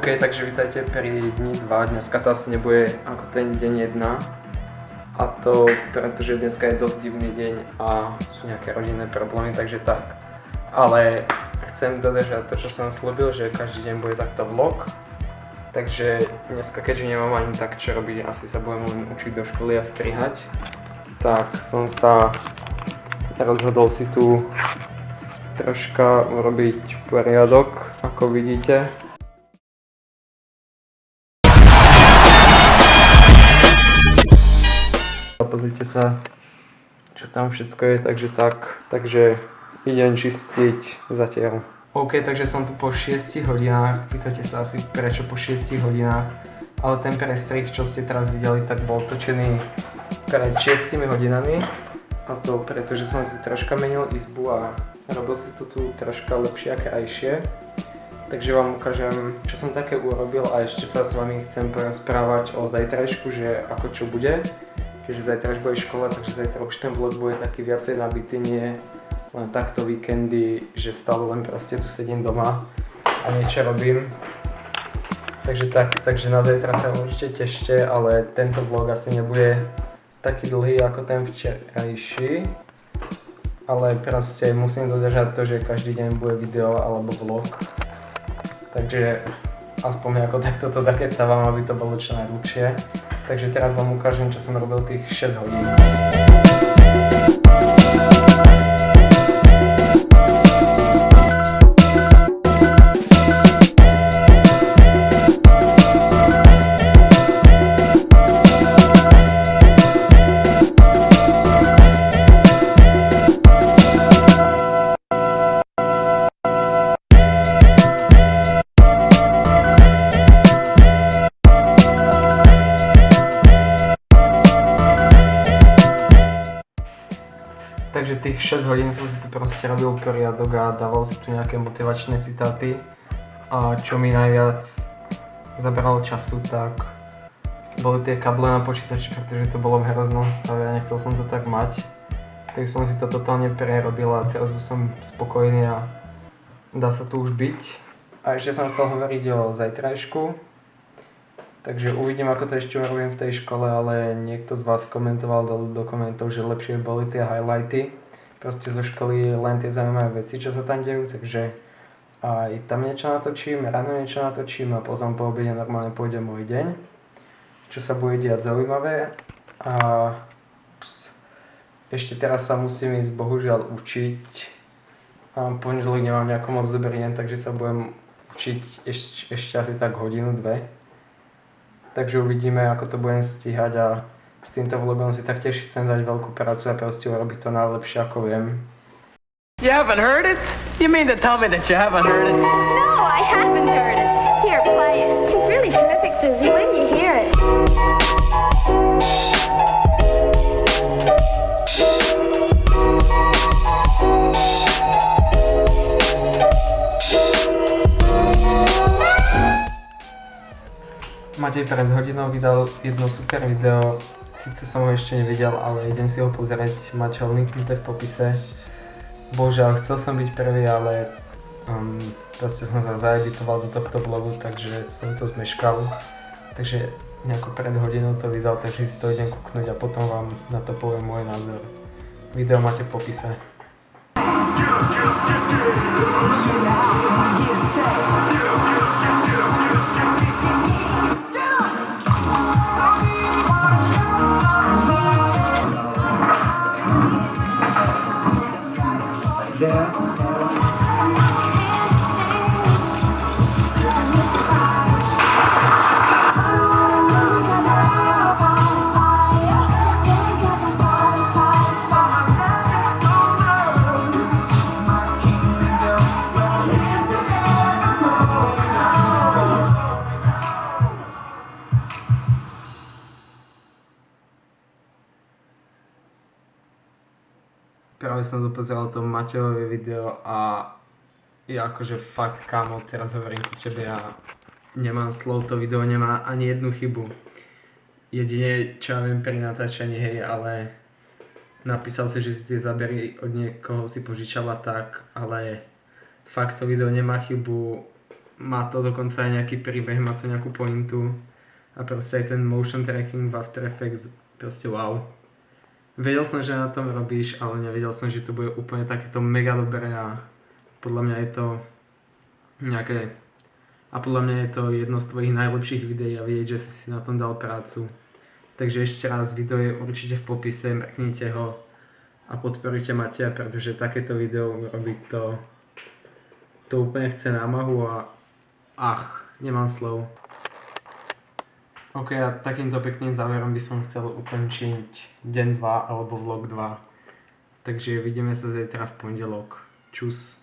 OK, takže vítajte pri dni 2, dneska to asi nebude ako ten deň 1. A to pretože dneska je dosť divný deň a sú nejaké rodinné problémy, takže tak. Ale chcem dodržať to, čo som slúbil, že každý deň bude takto vlog. Takže dneska, keďže nemám ani tak čo robiť, asi sa budem len učiť do školy a strihať. Tak som sa rozhodol si tu troška urobiť poriadok, ako vidíte. Pozrite sa, čo tam všetko je, takže idem čistiť zatiaľ. OK, takže som tu po 6 hodinách, pýtate sa asi prečo po 6 hodinách, ale ten prestrih, čo ste teraz videli, tak bol točený pred 6 hodinami. A to preto, že som si troška menil izbu a robil si to tu troška lepšie a krajšie. Takže vám ukážem, čo som také urobil a ešte sa s vami chcem porozprávať o zajtrajšku, že ako čo bude. Keďže zajtra už bude škola, takže zajtra už ten vlog bude taký viacej nabitý, nie len takto víkendy, že stále len proste tu sedím doma a niečo robím. Takže na zajtra sa určite tešte, ale tento vlog asi nebude taký dlhý ako ten včerajší. Ale proste musím dodržať to, že každý deň bude video alebo vlog. Takže aspoň ako takto to zakecávam, aby to bolo čo najdlhšie. Takže teraz vám ukážem, čo som robil tých 6 hodín. Takže tých 6 hodín som si tu proste robil poriadok a dával si tu nejaké motivačné citáty. A čo mi najviac zabralo času, tak boli tie kable na počítači, pretože to bolo v hroznom stave a nechcel som to tak mať. Takže som si to totálne prerobil a teraz už som spokojný a dá sa tu už byť. A ešte som chcel hovoriť o zajtrajšku. Takže uvidím, ako to ešte urobím v tej škole, ale niekto z vás komentoval do komentov, že lepšie boli tie highlighty. Proste zo školy len tie zaujímavé veci, čo sa tam dejú, takže aj tam niečo natočím, ráno niečo natočím a potom po obede normálne pôjde môj deň. Čo sa bude diať zaujímavé. A ešte teraz sa musím ísť bohužiaľ učiť. A pondelok nemám nejako moc dobrý deň, takže sa budem učiť ešte asi tak hodinu, dve. Takže uvidíme, ako to budem stíhať a s týmto vlogom si taktiež chcem dať veľkú prácu a proste urobiť to najlepšie, ako viem. You haven't heard it? You mean to tell me that you haven't heard it? No, I haven't heard it. Here, play it. It's really terrific, Susie, when you hear it. Matej pred hodinou vydal jedno super video, síce som ho ešte nevidel, ale idem si ho pozrieť, máte ho linknuté v popise. Bohužiaľ, chcel som byť prvý, ale proste som sa zaeditoval do tohto vlogu, takže som to zmeškal. Takže nejako pred hodinou to vydal, takže si to idem kúknuť a potom vám na to poviem môj názor. Video máte v popise. Práve som dopozeral to Matejové video a ja akože fakt kámo, teraz hovorím ku tebe, ja nemám slov, to video nemá ani jednu chybu. Jedine čo ja viem pri natáčaní, hej, ale napísal si, že si tie zábery od niekoho si požičala tak, ale fakt to video nemá chybu, má to dokonca aj nejaký príbeh, má to nejakú pointu a proste aj ten motion tracking v After Effects, proste wow. Vedel som, že na tom robíš, ale nevedel som, že to bude úplne takéto mega dobré a podľa mňa je to nejaké... A podľa mňa je to jedno z tvojich najlepších videí a vidieť, že si na tom dal prácu. Takže ešte raz, video je určite v popise, mrknite ho a podporujte Mateja, pretože takéto video urobiť to úplne chce námahu a nemám slov. Ok, a takýmto pekným záverom by som chcel ukončiť deň 2 alebo vlog 2. Takže vidíme sa zajtra v pondelok. Čus.